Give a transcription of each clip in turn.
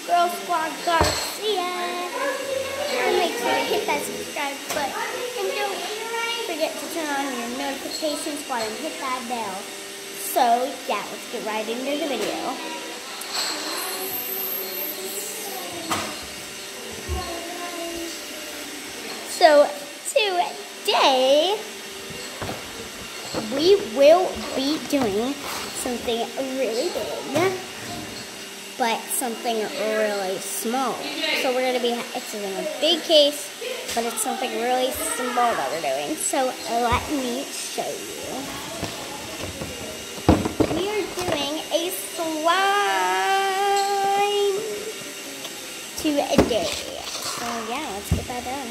Girl Squad Garcia. And make sure to hit that subscribe button. And don't forget to turn on your notifications button and hit that bell. So, yeah, let's get right into the video. So, today, we will be doing something really big, but something really small. So we're going to be, it's in a big case, but it's something really small that we're doing. So let me show you. We are doing a slime today. So yeah, let's get that done.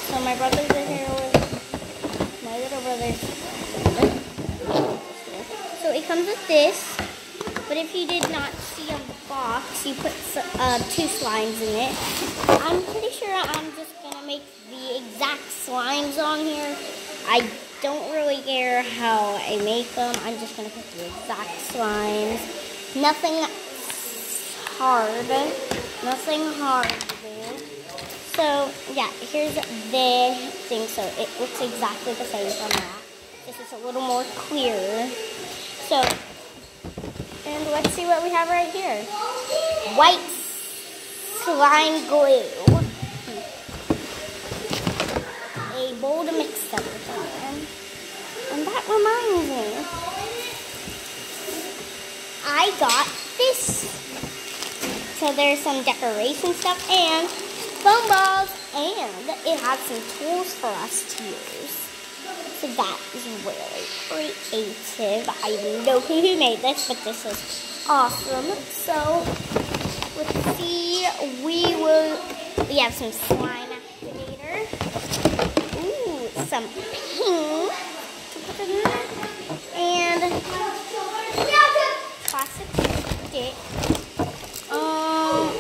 So my brothers are here with my little brothers. So it comes with this, but if you did not see on the box, you put 2 slimes in it. I'm pretty sure I'm just going to make the exact slimes on here. I don't really care how I make them. I'm just going to put the exact slimes. Nothing hard. Nothing hard to do. So, yeah, here's the thing. So, it looks exactly the same from that. This is a little more clear. So, and let's see what we have right here. White slime glue. A bowl to mix everything. And that reminds me, I got this. So there's some decoration stuff and foam balls, and it has some tools for us to use. So that is really creative. I don't know who made this, but this is awesome. So let's see. We have some slime activator. Ooh, some pink to put in there, and plastic stick.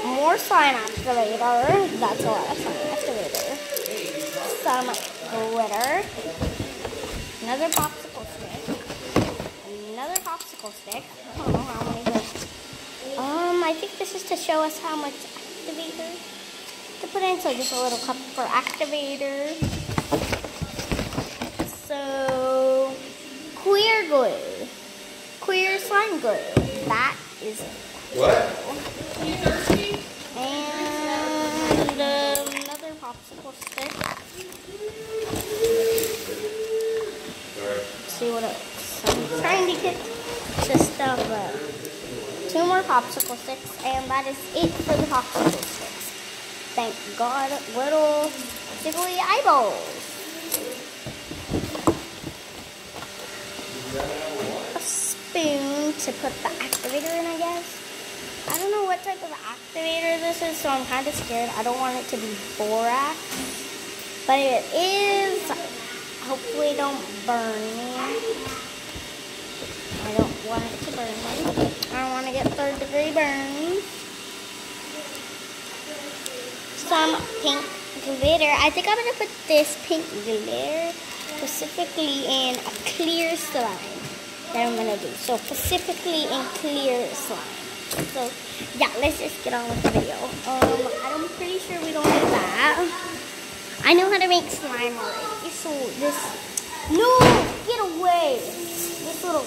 More slime activator. That's a lot of slime activator. Some glitter. Another popsicle stick. Another popsicle stick. I don't know how many there. I think this is to show us how much activator to put in. So just a little cup for activator. So clear glue. Clear slime glue. That is what? Are you thirsty? And another popsicle stick. See what else. I'm trying to get the stuff up. 2 more popsicle sticks, and that is it for the popsicle sticks. Thank God, little jiggly eyeballs. A spoon to put the activator in, I guess. I don't know what type of activator this is, so I'm kind of scared. I don't want it to be borax, but it is. Hopefully don't burn me. I don't want it to burn me. I don't want to get 3rd-degree burns. Some pink glitter. I think I'm going to put this pink glitter specifically in a clear slime that I'm going to do. So specifically in clear slime. So yeah, let's just get on with the video. I'm pretty sure we don't need that. I know how to make slime already. So this, no, get away. This little,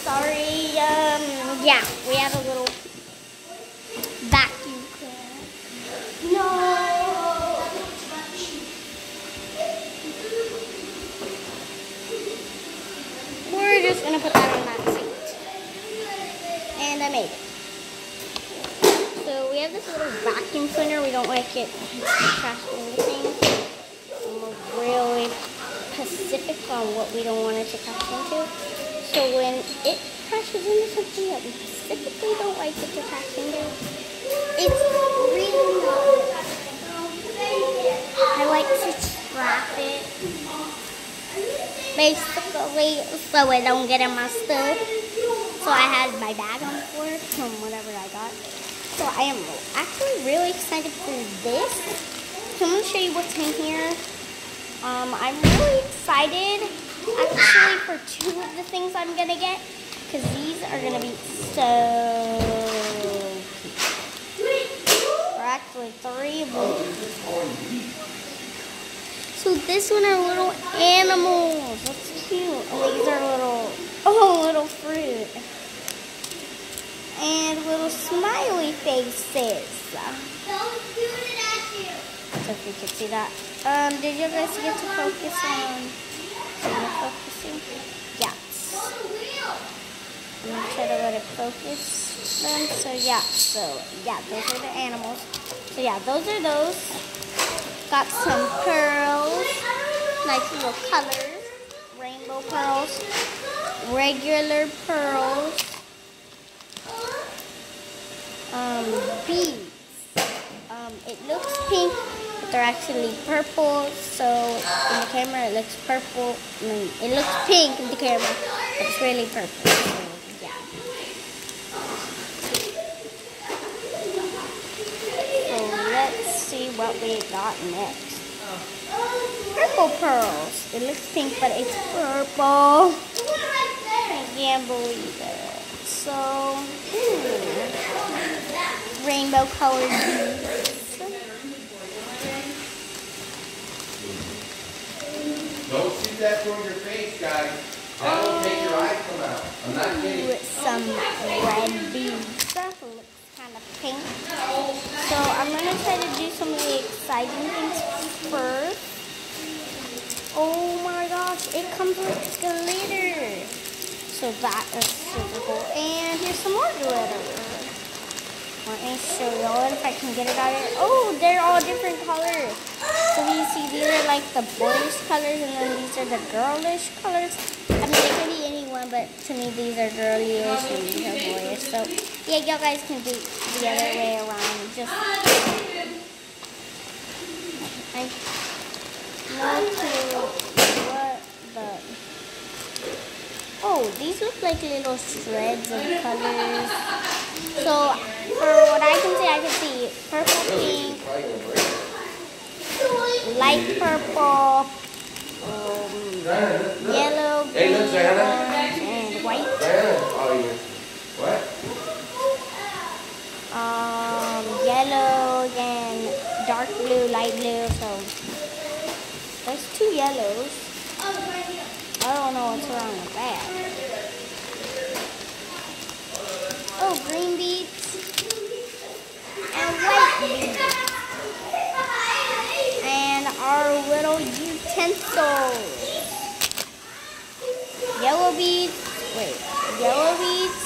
sorry, yeah, we have a little vacuum cleaner. No. We're just gonna put that on that seat. And I made it. So we have this little vacuum cleaner. We don't like it trash anything. And we're really specific on what we don't want it to crash into. So when it crashes into something that we specifically don't like it to crash into, it's really not good. I like to trap it, basically, so I don't get in my stuff. So I had my bag on the floor from whatever I got. So I am actually really excited for this. So I'm going to show you what's in here. I'm really excited actually for are 2 of the things I'm gonna get, because these are gonna be so cute. Or actually 3 of them. So this one are little animals. That's cute. And these are little fruit. And little smiley faces. So if you could see that. Did you guys get to focus on? So you're focusing? Yeah. I'm gonna try to let it focus then. So yeah, those are the animals. So yeah, those are those. Got some pearls, nice little colors, rainbow pearls, regular pearls, beads. It looks pink, but they're actually purple. So in the camera it looks purple. It looks pink in the camera, but it's really purple. So, yeah. So let's see what we got next. Purple pearls. It looks pink, but it's purple. I can't believe it. So, rainbow colored beads. Don't shoot that from your face, guys. That will make your eyes come out. I'm not kidding. With some red beads. That looks kind of pink. So I'm going to try to do some of the exciting things first. Oh my gosh, it comes with glitter. So that is super cool. And here's some more glitter. Let me show y'all if I can get it out here. Oh, they're all different colors. So you see, these are like the boyish colors, and then these are the girlish colors. I mean, they can be anyone, but to me, these are girlish and these are boyish. So yeah, y'all guys can do the other way around. Just I know what the. Oh, these look like little shreds of colors. So, for what I can see purple, pink, light purple, yellow, green, orange, and white. What? Yellow and dark blue, light blue. So, there's 2 yellows. I don't know what's wrong with that. Oh, green beads and white beads. And our little utensils. Yellow beads. Wait, yellow beads.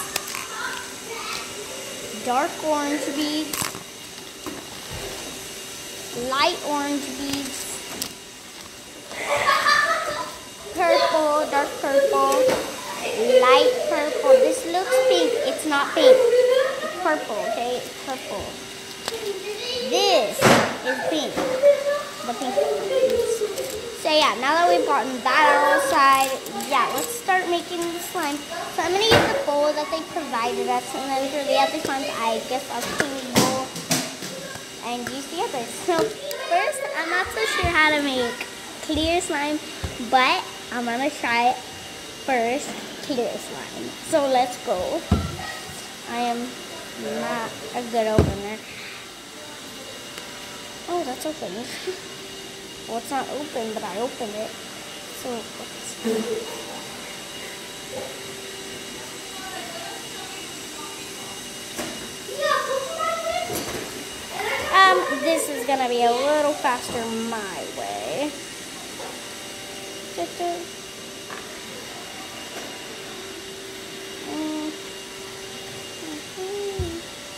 Dark orange beads. Light orange beads. Purple, dark purple, light purple. This looks pink. It's not pink. It's purple, okay? It's purple. This is pink. The pink piece. So yeah, now that we've gotten that outside, yeah, let's start making the slime. So I'm going to use the bowl that they provided us, and then for the other slimes, I guess I'll clean the bowl and use the others. So first, I'm not so sure how to make clear slime, but I'm gonna try first clear slime. So let's go. I am not a good opener. Oh, that's open. Well, it's not open, but I opened it. So let's this is gonna be a little faster my way.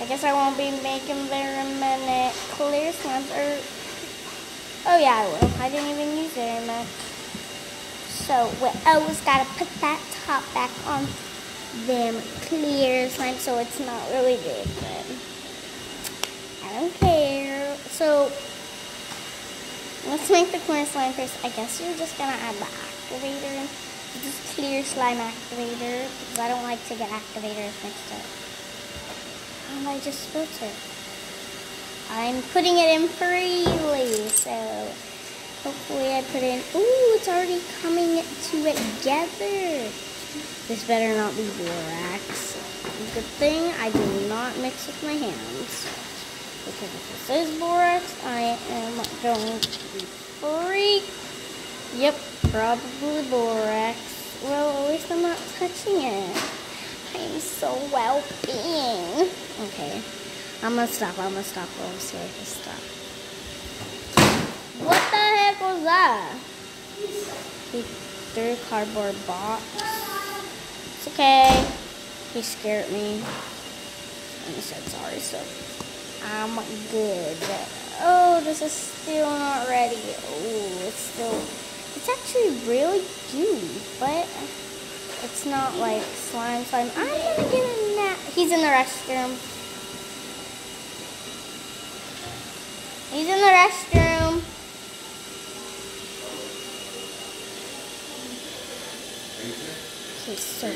I guess I won't be making very many clear slimes. Oh yeah, I will. I didn't even use very much. So we always gotta put that top back on them clear slimes so it's not really big, but I don't care. So let's make the clear slime first. I guess you're just gonna add the activator in. Just clear slime activator, because I don't like to get activators mixed up. And I just spilled it. I'm putting it in freely, so Hopefully I put in, ooh, it's already coming together. This better not be borax. Good thing I do not mix with my hands. Because if this is borax, I am going to be freaked. Yep, probably borax. Well, at least I'm not touching it. I'm so well-being. Okay, I'm gonna stop. I'm scared to stop. What the heck was that? He threw a cardboard box. It's okay. He scared me. And he said sorry, so I'm good. Oh, this is still not ready. Oh, it's actually really gooey, but it's not like slime. I'm gonna get a nap. He's in the restroom. He's in the restroom. He's so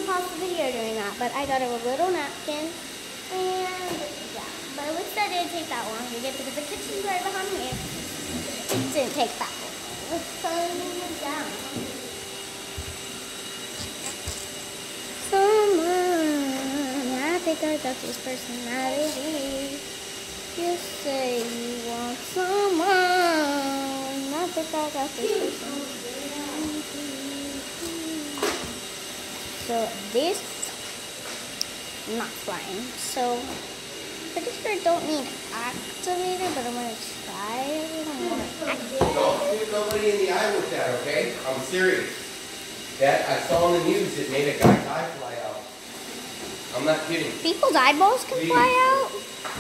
pause the video doing that, but I got a little napkin, and yeah, but at least I didn't take that long to get because the kitchen's right behind me. It didn't take that long. Let's turn it down. Someone, I think I got this personality. You say you want someone, I think I got this personality. So this, not flying. So pretty sure I don't need activator, but I'm gonna try it. I'm gonna activate. Don't shoot nobody in the eye with that, okay? I'm serious. That I saw in the news, it made a guy's eye fly out. I'm not kidding. People's eyeballs can fly out?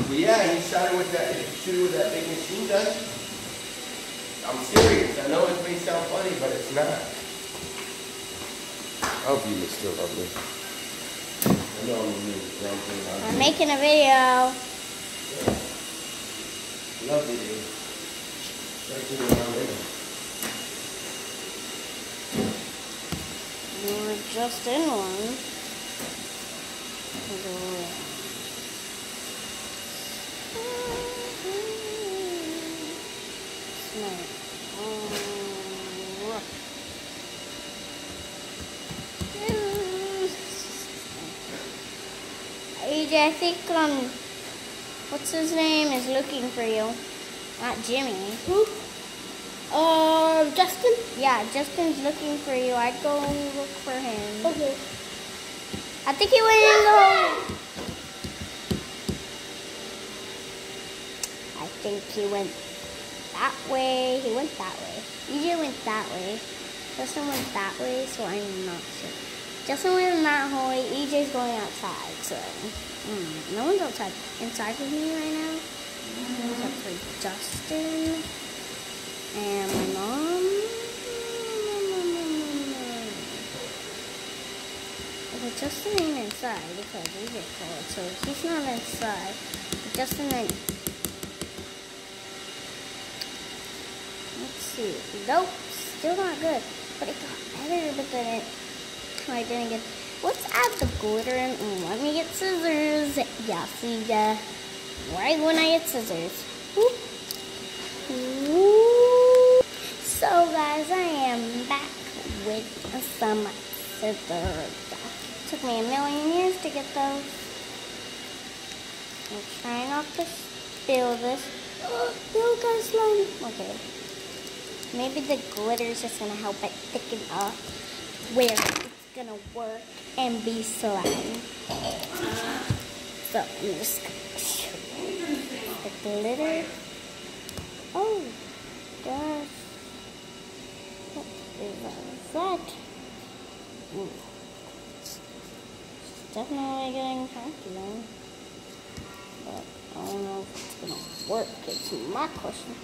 Well, yeah, and he shot it with that. If you shoot it with that big machine gun. I'm serious. I know it may sound funny, but it's not. I hope you still love me. I know I'm making a video. Love you, dude. Thank you around here. We're just in one. AJ, I think what's his name is looking for you. Not Jimmy. Who? Justin? Yeah, Justin's looking for you. I'd go look for him. Okay. I think he went in the hole. I think he went that way. He went that way. EJ went that way. Justin went that way, so I'm not sure. Justin went in that hole. EJ's going outside, so no one's inside with me right now. Except for Justin and my mom. Okay, Justin ain't inside because EJ called, so he's not inside. But Justin ain't. Let's see. Nope, still not good. But it got better, but then I didn't get. Let's add the glitter in. Let me get scissors. Yeah, see, right when I get scissors. Whoop. Whoop. So, guys, I am back with some scissors. Took me a million years to get those. I'm trying not to spill this. Oh, guys, slime. Okay. Maybe the glitter is just gonna help it thicken up where it's gonna work and be slime. So I'm just gonna the glitter. Oh gosh. What is that? It's definitely getting chunky then. But I don't know if it's gonna work. It's my question.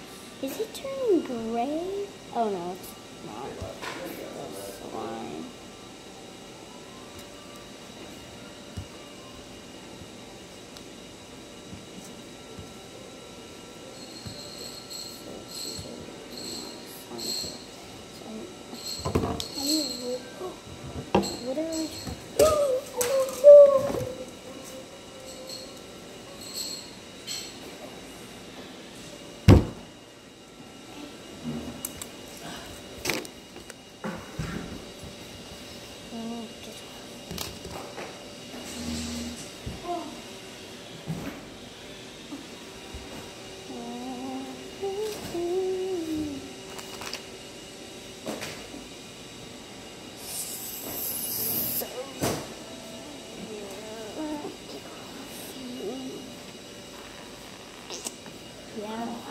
Is it turning gray? Oh no, it's not. It's slime. So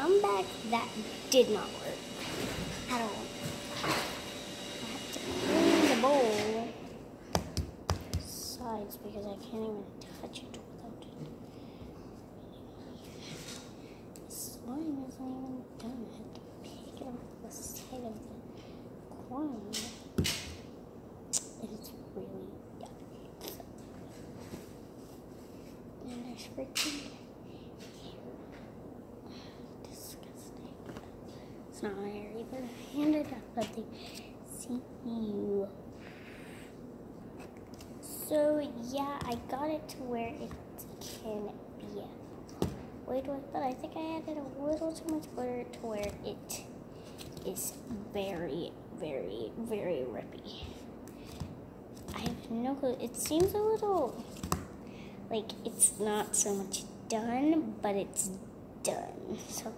come back. That did not work at all. I have to clean the bowl sides because I can't even touch it without it. The slime isn't even done. I have to pick it off the side of the corn. It's really yucky. And there's freaking hair. Disgusting. It's not my hair either. I ended up at the CPU. So yeah, I got it to where it can be. Wait, but I think I added a little too much butter to where it is very, very, very rippy. I have no clue. It seems a little like it's not so much done, but it's done. So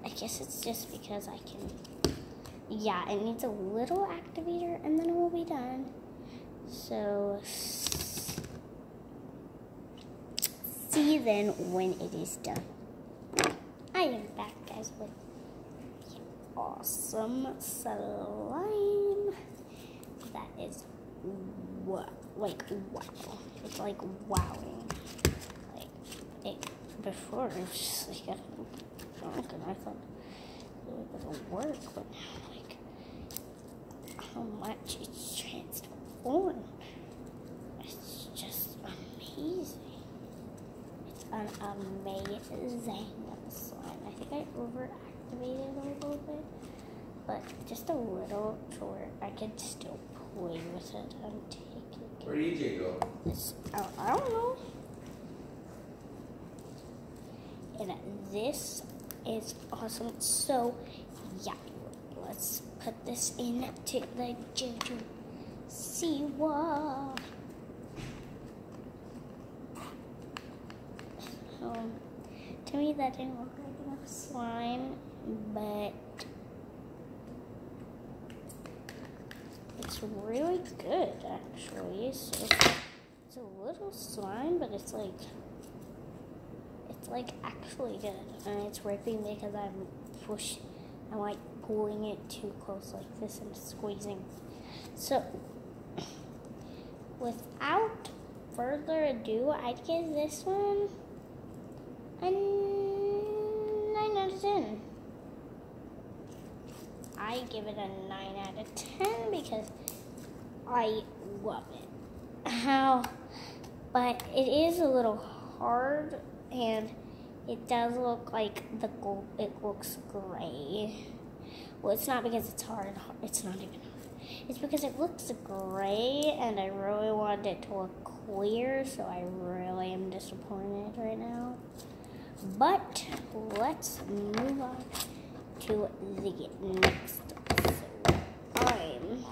I guess it's just because I can. Yeah, it needs a little activator and then it will be done. So see then when it is done. I am back, guys, with the awesome slime. That is wow. It's like wowing. Like it before it was just like drunk and I thought it was gonna work, but now like how much it's transformed. It's just amazing. It's an amazing slime. I think I overactivated a little bit, but just a little to where I could still play with it. I'm taking it. Where did EJ go? I don't know. And this is awesome. So yeah, let's put this into the Jojo seawall. To me that didn't look like enough slime, but it's really good actually. So it's a little slime, but it's like actually good, and it's ripping because I'm like pulling it too close like this and squeezing. So without further ado, I'd give this one a 9 out of 10. I give it a 9 out of 10 because I love it. But it is a little hard, and it does look like the gold. It looks gray. Well, it's not because it's hard. It's not even hard. It's because it looks gray, and I really wanted it to look clear, so I really am disappointed right now. But let's move on to the next slime.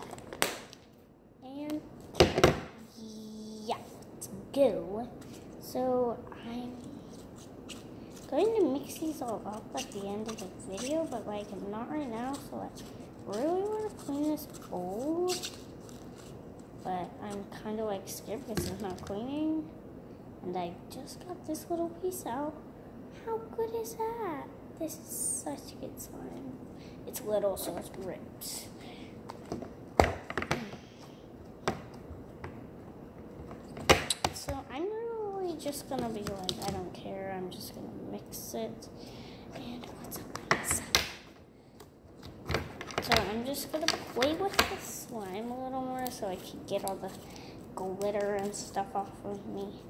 And yeah, let's go. So I'm going to mix these all up at the end of the video, but like I'm not right now, so I really want to clean this bowl. But I'm kind of like scared because it's not cleaning. And I just got this little piece out. How good is that? This is such a good slime. It's little, so it rips. So I'm really just gonna be like, I don't care. I'm just gonna mix it. And what's up on this side? So I'm just gonna play with the slime a little more so I can get all the glitter and stuff off of me.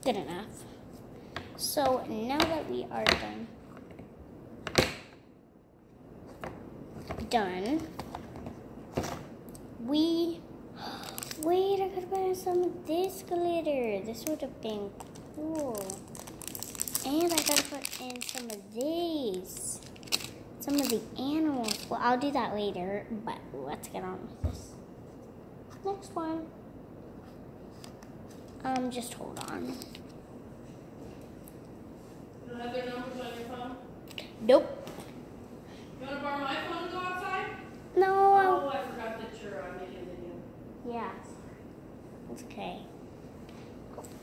Good enough. So now that we are done, wait, I could have put some of this glitter. This would have been cool. And I gotta put in some of these. Some of the animals. Well, I'll do that later, but let's get on with this. Next one. Just hold on. You don't have their numbers on your phone? Nope. You want to borrow my phone and go outside? No. Oh, I yeah. Okay.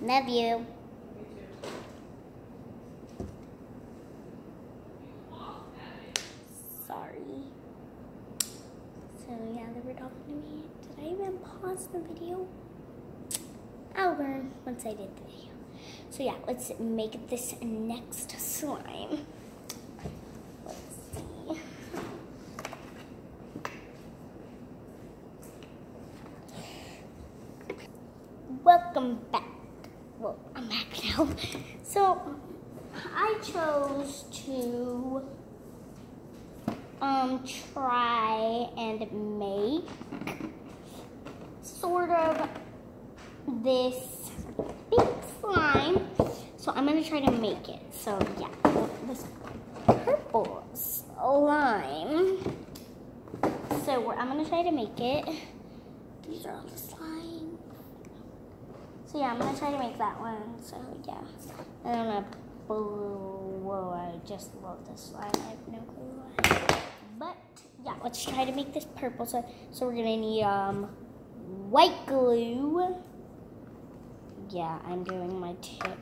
Love you. Me too. Sorry. So yeah, they were talking to me. Did I even pause the video? I'll learn once I did the video. So yeah, let's make this next slime. Let's see. Welcome back. Well, I'm back now. So I chose to try and make sort of this big slime. So I'm gonna try to make it. So yeah, this purple slime. So I'm gonna try to make it. These are all the slime. So yeah, I'm gonna try to make that one. So yeah, and I'm gonna whoa, I just love this slime. I have no clue why. But yeah, let's try to make this purple. So we're gonna need white glue. Yeah, I'm doing my tip.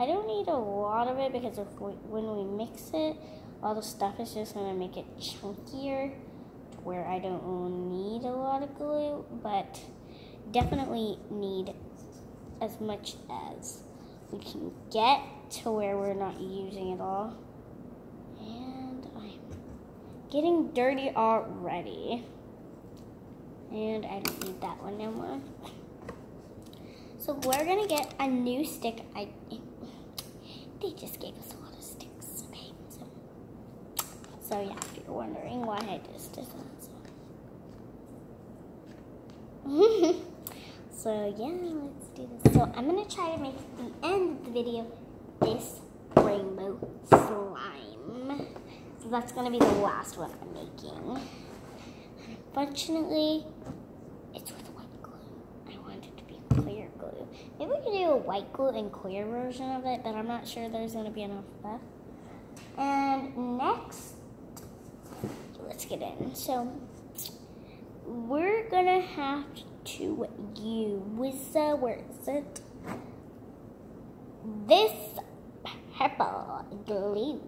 I don't need a lot of it because when we mix it, all the stuff is just gonna make it chunkier to where I don't need a lot of glue, but definitely need as much as we can get to where we're not using it all. And I'm getting dirty already. And I don't need that one no more. So we're gonna get a new stick. They just gave us a lot of sticks. Okay, so yeah, if you're wondering why I just did that. So yeah, let's do this. So I'm gonna try to make at the end of the video this rainbow slime. So that's gonna be the last one I'm making. Unfortunately, it's with white glue. I want it to be clear glue. Maybe we can do a white glue and clear version of it, but I'm not sure there's gonna be enough left. And next, let's get in. So we're gonna have to use, where is it? This purple glue.